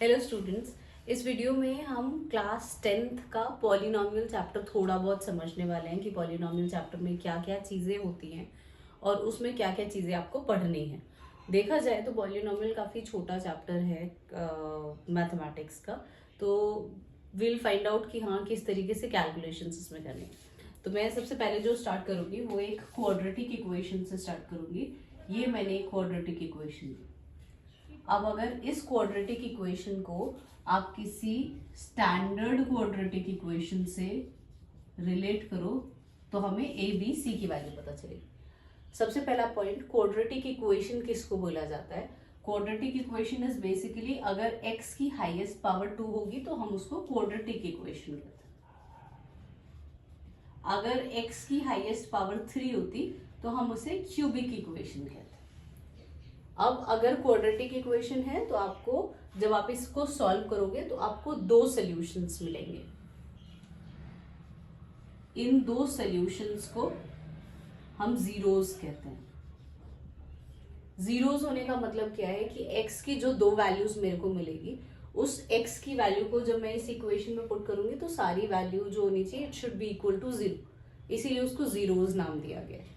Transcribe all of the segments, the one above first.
Hello students, इस video में हम क्लास 10th का पॉलिनॉमियल चैप्टर थोड़ा बहुत समझने वाले हैं कि पॉलिनॉमियल चैप्टर में क्या क्या चीज़ें होती हैं और उसमें क्या क्या चीज़ें आपको पढ़नी है। देखा जाए तो पॉलिनॉमियल काफ़ी छोटा चैप्टर है मैथमेटिक्स का, तो विल फाइंड आउट कि हाँ किस तरीके से कैलकुलेशंस इसमें करनी है। तो मैं सबसे पहले जो स्टार्ट करूँगी वो एक क्वाड्रेटिक इक्वेशन से स्टार्ट करूँगी। ये मैंने एक क्वाड्रेटिक इक्वेशन दी। अब अगर इस क्वाड्रेटिक इक्वेशन को आप किसी स्टैंडर्ड क्वाड्रेटिक इक्वेशन से रिलेट करो तो हमें ए बी सी की वैल्यू पता चलेगी। सबसे पहला पॉइंट, क्वाड्रेटिक इक्वेशन किसको बोला जाता है? क्वाड्रेटिक इक्वेशन इज बेसिकली अगर x की हाईएस्ट पावर 2 होगी तो हम उसको क्वाड्रेटिक इक्वेशन कहते हैं। अगर x की हाईएस्ट पावर 3 होती तो हम उसे क्यूबिक इक्वेशन कहते हैं। अब अगर क्वाड्रेटिक इक्वेशन है तो आपको जब आप इसको सॉल्व करोगे तो आपको दो सॉल्यूशंस मिलेंगे। इन दो सॉल्यूशंस को हम जीरोस कहते हैं। जीरोस होने का मतलब क्या है कि x की जो दो वैल्यूज मेरे को मिलेगी उस x की वैल्यू को जब मैं इस इक्वेशन में पुट करूंगी तो सारी वैल्यू जो होनी चाहिए it should be equal to 0, इसीलिए उसको जीरोस नाम दिया गया है।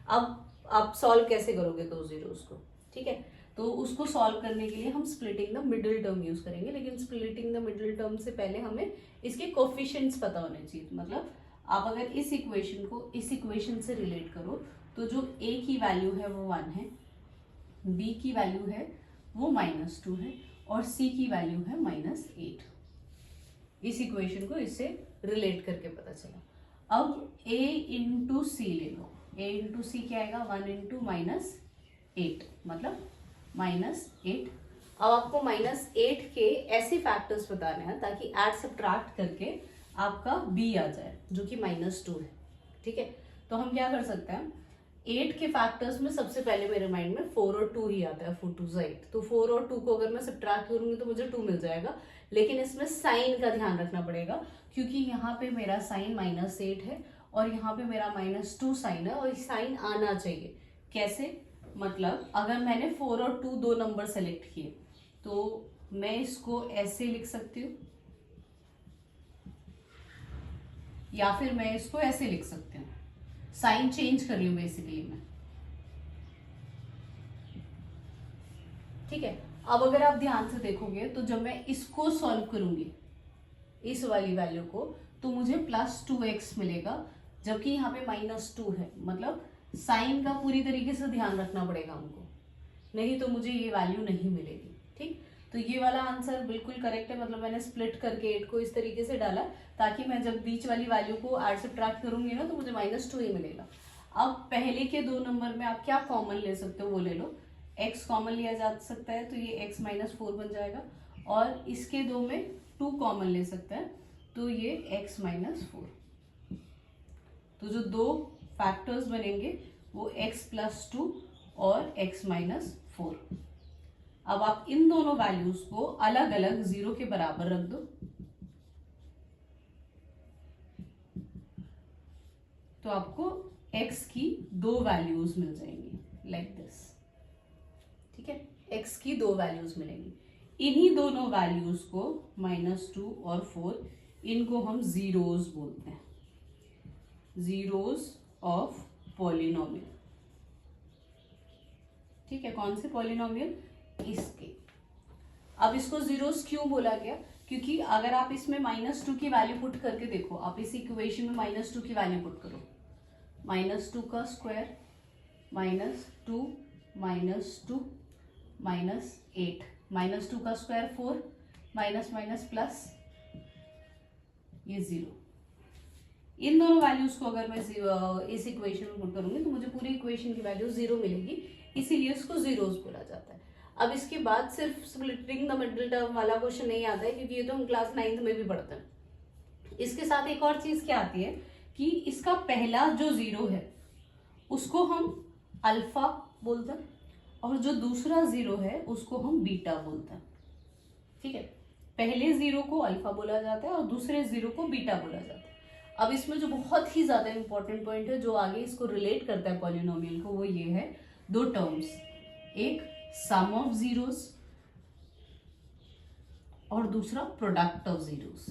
अब आप सॉल्व कैसे करोगे दो जीरोस को? ठीक है, तो उसको सॉल्व करने के लिए हम splitting the middle term use करेंगे, लेकिन स्प्लिटिंग द मिडिल टर्म से पहले हमें इसके कोफिशिएंट्स पता होने चाहिए। मतलब आप अगर इस इक्वेशन को इस इक्वेशन से रिलेट करो तो जो a की वैल्यू है वो 1 है, b की वैल्यू है वो -2 है और c की वैल्यू है -8। इस इक्वेशन को इससे रिलेट करके पता चला। अब a इंटू सी ले लो। a इंटू सी क्या आएगा? 1 इंटू -8 मतलब -8। अब आपको -8 के ऐसे फैक्टर्स बताने हैं ताकि ऐड सब्ट्रैक्ट करके आपका b आ जाए जो कि -2 है। ठीक है, तो हम क्या कर सकते हैं, 8 के फैक्टर्स में सबसे पहले मेरे माइंड में 4 और 2 ही आता है, 4 2 8। तो 4 और 2 को अगर मैं सब्ट्रैक्ट करूंगी तो मुझे 2 मिल जाएगा, लेकिन इसमें साइन का ध्यान रखना पड़ेगा क्योंकि यहाँ पे मेरा साइन -8 है और यहाँ पे मेरा -2 साइन है और साइन आना चाहिए। कैसे? मतलब अगर मैंने 4 और 2 दो नंबर सेलेक्ट किए तो मैं इसको ऐसे लिख सकती हूँ या फिर मैं इसको ऐसे लिख सकती हूँ। साइन चेंज कर रही हूँ बेसिकली मैं। ठीक है, अब अगर आप ध्यान से देखोगे तो जब मैं इसको सॉल्व करूंगी इस वाली वैल्यू को तो मुझे +2x मिलेगा, जबकि यहाँ पे -2 है। मतलब साइन का पूरी तरीके से ध्यान रखना पड़ेगा हमको, नहीं तो मुझे ये वैल्यू नहीं मिलेगी। ठीक, तो ये वाला आंसर बिल्कुल करेक्ट है। मतलब मैंने स्प्लिट करके 8 को इस तरीके से डाला ताकि मैं जब बीच वाली वैल्यू को ऐड सब्ट्रैक्ट करूंगी ना तो मुझे -2 ही मिलेगा। अब पहले के दो नंबर में आप क्या कॉमन ले सकते हो वो ले लो। x कॉमन लिया जा सकता है तो ये x -4 बन जाएगा और इसके दो में 2 कॉमन ले सकते हैं तो ये x -4। तो जो दो फैक्टर्स बनेंगे वो x +2 और x -4। अब आप इन दोनों वैल्यूज को अलग अलग 0 के बराबर रख दो तो आपको x की दो वैल्यूज मिल जाएंगी लाइक दिस। ठीक है, x की दो वैल्यूज मिलेंगी। इन्हीं दोनों वैल्यूज को -2 और 4 इनको हम जीरोस बोलते हैं, जीरोस ऑफ पॉलिनोमियल। ठीक है, कौन से पॉलिनोमियल? इसके। अब इसको जीरोस क्यों बोला गया? क्योंकि अगर आप इसमें -2 की वैल्यू पुट करके देखो, आप इस इक्वेशन में -2 की वैल्यू पुट करो, -2 का स्क्वायर -2 -2 -8, -2 का स्क्वायर 4 माइनस माइनस प्लस ये 0। इन दोनों वैल्यूज को अगर मैं इस इक्वेशन में पुट करूंगी तो मुझे पूरी इक्वेशन की वैल्यू 0 मिलेगी, इसीलिए उसको जीरोस बोला जाता है। अब इसके बाद सिर्फ स्प्लिटिंग द मिडिल टर्म वाला क्वेश्चन नहीं आता है क्योंकि ये तो हम क्लास 9th में भी पढ़ते हैं। इसके साथ एक और चीज क्या आती है कि इसका पहला जो 0 है उसको हम अल्फा बोलते हैं और जो दूसरा 0 है उसको हम बीटा बोलते हैं। ठीक है, पहले 0 को अल्फा बोला जाता है और दूसरे 0 को बीटा बोला जाता है। अब इसमें जो बहुत ही ज्यादा इंपॉर्टेंट पॉइंट है जो आगे इसको रिलेट करता है पॉलिनोमियल को, वो ये है दो टर्म्स, एक सम ऑफ जीरोस और दूसरा product of zeros.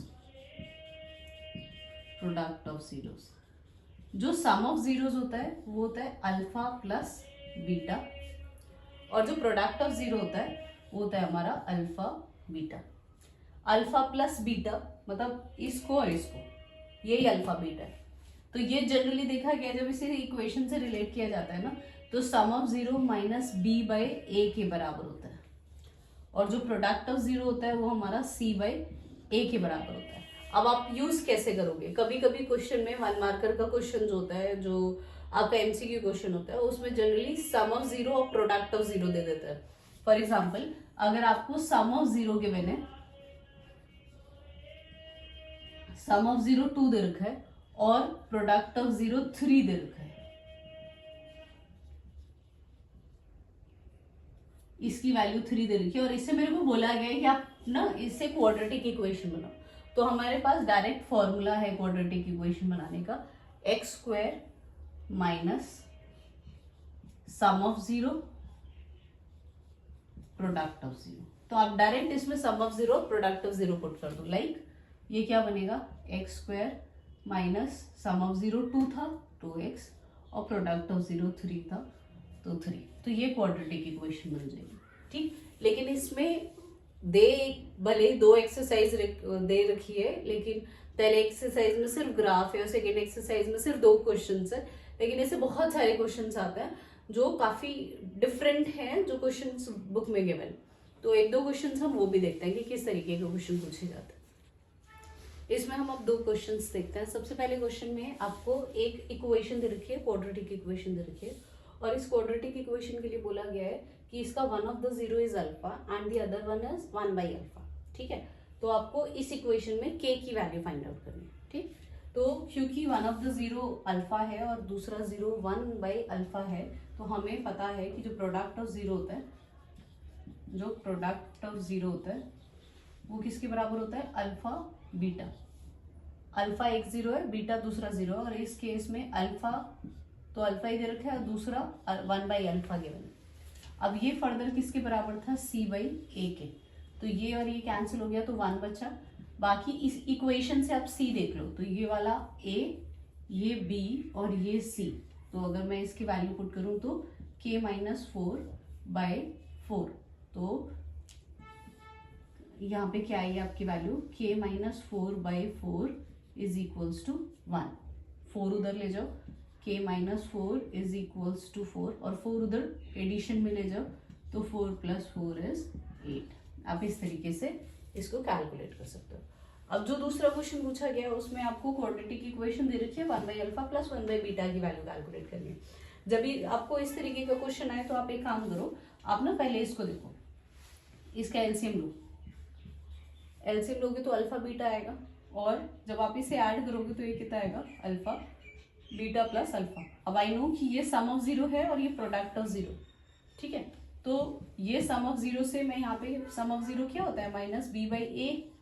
Product of zeros, जो सम ऑफ जीरोस होता है वो होता है अल्फा प्लस बीटा, और जो प्रोडक्ट ऑफ जीरो होता है वो होता है हमारा alpha beta. Alpha plus beta मतलब इसको और इसको, यही अल्फा बीटा है। तो ये जनरली देखा गया जब इसे इक्वेशन से रिलेट किया जाता है ना, तो sum of zero minus B by A के बराबर होता है, और जो प्रोडक्ट ऑफ जीरो होता है वो हमारा सी बाई ए के बराबर होता है। अब आप यूज कैसे करोगे, कभी कभी क्वेश्चन में 1 मार्कर का क्वेश्चन जो होता है, जो आपका एमसीक्यू क्वेश्चन होता है, उसमें जनरली सम ऑफ जीरो और प्रोडक्ट ऑफ जीरो दे देता है। फॉर एग्जाम्पल, अगर आपको सम ऑफ जीरो गिवन है, सम ऑफ जीरो 2 दे रखा है और प्रोडक्ट ऑफ जीरो 3 दे रखा है, इसकी वैल्यू 3 दे रखी है, और इससे मेरे को बोला गया है कि आप ना इससे क्वाड्रेटिक इक्वेशन बनाओ। तो हमारे पास डायरेक्ट फॉर्मूला है क्वाड्रेटिक इक्वेशन बनाने का, X square minus sum of zero product of zero. तो आप डायरेक्ट इसमें sum of zero product of zero put कर दो। लाइक ये क्या बनेगा, X square minus sum of zero 2 था 2x, और प्रोडक्ट ऑफ जीरो 3 था तो 3। तो ये क्वाड्रेटिक इक्वेशन बन जाएगी। ठीक, लेकिन इसमें भले 2 एक्सरसाइज दे रखी है, लेकिन पहले एक्सरसाइज में सिर्फ ग्राफ है और सेकेंड एक्सरसाइज में सिर्फ 2 क्वेश्चंस है, लेकिन ऐसे बहुत सारे क्वेश्चंस आते हैं जो काफी डिफरेंट हैं जो क्वेश्चंस बुक में गिवन। तो 1-2 क्वेश्चंस हम वो भी देखते हैं कि किस तरीके के क्वेश्चन पूछे जाते हैं। इसमें हम अब 2 क्वेश्चंस देखते हैं। सबसे पहले क्वेश्चन में आपको एक इक्वेशन दे रखी है, क्वाड्रेटिक इक्वेशन दे रखी है, और इस क्वाड्रेटिक इक्वेशन के लिए बोला गया है कि इसका one of the zero is alpha and the other one is 1 by alpha. ठीक है, तो आपको इस इक्वेशन में k की वैल्यू फाइंड आउट करनी है। ठीक, तो क्योंकि one of the zero alpha है और दूसरा जीरो 1 बाई अल्फा है, तो हमें पता है कि जो प्रोडक्ट ऑफ जीरो होता है, जो प्रोडक्ट ऑफ जीरो होता है वो किसके बराबर होता है, अल्फा बीटा। अल्फा एक जीरो है, बीटा दूसरा जीरो है, और इस केस में अल्फा तो अल्फा ही दे रखा है और दूसरा 1 बाई अल्फा गिवन है। अब ये फर्दर किसके बराबर था, c बाई ए के। तो ये और ये कैंसिल हो गया तो 1 बचा। बाकी इस इक्वेशन से आप c देख लो, तो ये वाला a, ये b और ये c। तो अगर मैं इसकी वैल्यू पुट करूं तो k माइनस 4 बाई 4, तो यहाँ पे क्या आई आपकी value, k minus 4 by 4 is equals to 1। 4 उधर ले जाओ, k minus 4 is equals to 4, और 4 उधर एडिशन में ले जाओ तो 4 प्लस 4 इज 8। आप इस तरीके से इसको कैलकुलेट कर सकते हो। अब जो दूसरा क्वेश्चन पूछा गया है उसमें आपको क्वाड्रेटिक इक्वेशन दे रखी है, 1 by alpha plus 1 by beta की वैल्यू कैलकुलेट करनी है। जब भी आपको इस तरीके का क्वेश्चन आए तो आप एक काम करो, आप ना पहले इसको देखो, इसका एलसीएम लो। एलसीएम लोगे तो अल्फा बीटा आएगा, और जब आप इसे ऐड करोगे तो ये कितना आएगा, अल्फा बीटा प्लस अल्फा। अब आई नो कि ये सम ऑफ जीरो है और ये प्रोडक्ट ऑफ जीरो। ठीक है, तो ये सम ऑफ जीरो से मैं यहाँ पे, सम ऑफ जीरो क्या होता है, माइनस बी बाई ए,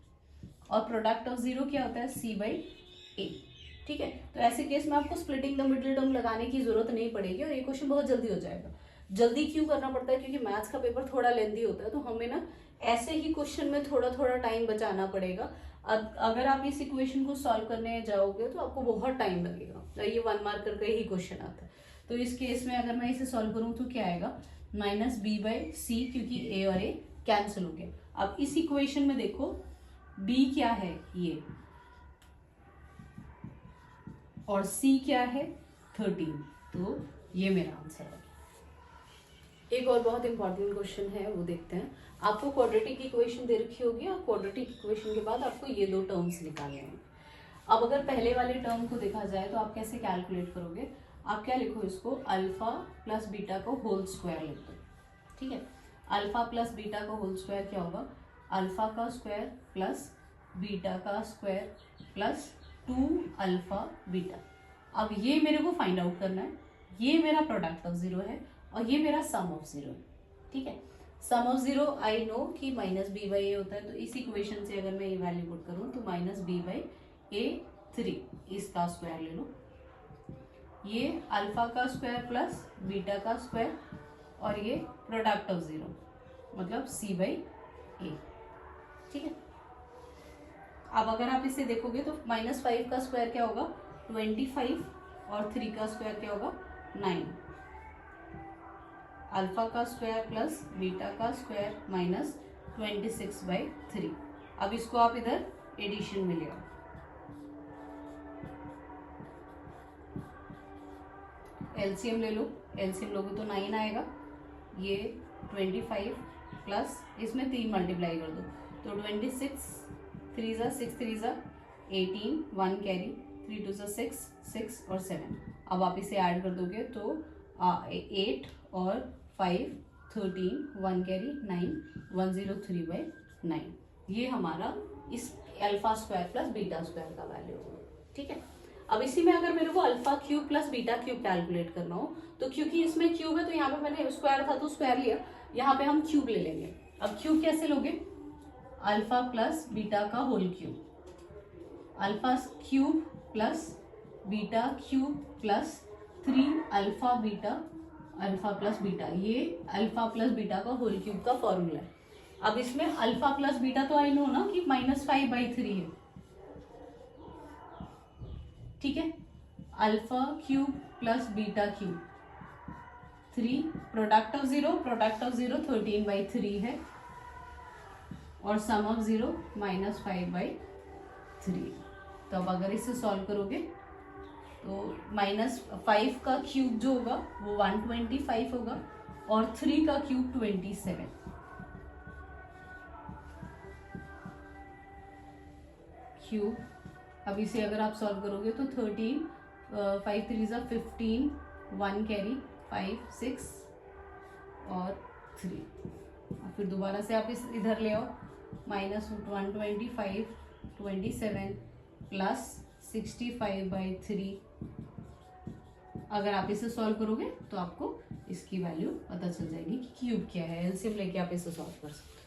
और प्रोडक्ट ऑफ जीरो क्या होता है, सी बाई ए। ठीक है, तो ऐसे केस में आपको स्प्लिटिंग द मिडिल टर्म लगाने की जरूरत नहीं पड़ेगी, और ये क्वेश्चन बहुत जल्दी हो जाएगा। जल्दी क्यों करना पड़ता है, क्योंकि मैथ्स का पेपर थोड़ा लेंदी होता है, तो हमें ना ऐसे ही क्वेश्चन में थोड़ा थोड़ा टाइम बचाना पड़ेगा। अगर आप इस इक्वेशन को सॉल्व करने जाओगे तो आपको बहुत टाइम लगेगा। ये 1 मार्कर का ही क्वेश्चन आता है। तो इस केस में अगर मैं इसे सॉल्व करूँ तो क्या आएगा, माइनस बी बाई सी, क्योंकि ए और ए कैंसिल हो गया। अब इस इक्वेशन में देखो b क्या है, ये, और c क्या है 13, तो ये मेरा आंसर है। एक और बहुत इंपॉर्टेंट क्वेश्चन है वो देखते हैं। आपको क्वाड्रेटिक इक्वेशन दे रखी होगी, और क्वाड्रेटिक इक्वेशन के बाद आपको ये 2 टर्म्स निकालने हैं। अब अगर पहले वाले टर्म को देखा जाए तो आप कैसे कैलकुलेट करोगे, आप क्या लिखो, इसको अल्फा प्लस बीटा को होल स्क्वायर लिख दो। ठीक है, अल्फा प्लस बीटा को होल स्क्वायर क्या होगा, अल्फा का स्क्वायर प्लस बीटा का स्क्वायर प्लस 2 अल्फा बीटा। अब ये मेरे को फाइंड आउट करना है, ये मेरा प्रोडक्ट ऑफ जीरो है और ये मेरा सम ऑफ जीरो है। ठीक है, सम ऑफ जीरो आई नो कि माइनस बी बाई ए होता है, तो इस इक्वेशन से अगर मैं ये वैल्यू पुट करूँ तो माइनस बी बाई ए 3, इसका स्क्वायर ले लो, ये अल्फा का स्क्वायर प्लस बीटा का स्क्वायर, और ये प्रोडक्ट ऑफ जीरो मतलब सी बाई ए। ठीक है, अब अगर आप इसे देखोगे तो -5 का स्क्वायर क्या होगा 25 और 3 का स्क्वायर क्या होगा 9। अल्फा का स्क्वायर प्लस बीटा का स्क्वायर -26/3। अब इसको आप इधर एडिशन में ले आओ। एलसीएम ले लो, एलसीएम लोगे तो 9 आएगा। ये 25 प्लस इसमें 3 मल्टीप्लाई कर दो तो 26, 3 ज़ा 6, 3 ज़ा 18, 1 कैरी, 3 2 ज़ा 6, 6 और 7। अब आप इसे ऐड कर दोगे तो 8 और 5 13, 1 कैरी 9, 103/9। ये हमारा इस alpha square plus beta square का वैल्यू होगा। ठीक है, अब इसी में अगर मेरे को alpha cube plus beta cube calculate करना हो तो क्योंकि इसमें क्यूब है तो यहाँ पे मैंने स्क्वायर था तो स्क्वायर लिया, यहाँ पे हम क्यूब ले लेंगे। अब क्यूब कैसे लोगे, अल्फा प्लस बीटा का whole cube, alpha cube plus beta cube plus 3 alpha plus beta, ये अल्फा प्लस बीटा का होल क्यूब का फॉर्मूला है। अब इसमें अल्फा प्लस बीटा तो आई नो ना कि -5/3 है। ठीक है, alpha cube plus beta cube 3, product of 0 13/3 है और सम ऑफ 0 -5/3। तो अब अगर इसे सॉल्व करोगे तो -5 का क्यूब जो होगा वो 125 होगा और 3 का क्यूब 27 क्यूब। अब इसे अगर आप सॉल्व करोगे तो 13, 5 3 ज़ा 15, 1 कैरी 5 6 और 3। फिर दोबारा से आप इस इधर ले आओ, -125 27 प्लस 65/3। अगर आप इसे सॉल्व करोगे तो आपको इसकी वैल्यू पता चल जाएगी कि क्यूब क्या है। एलसीएम लेके आप इसे सॉल्व कर सकते हो।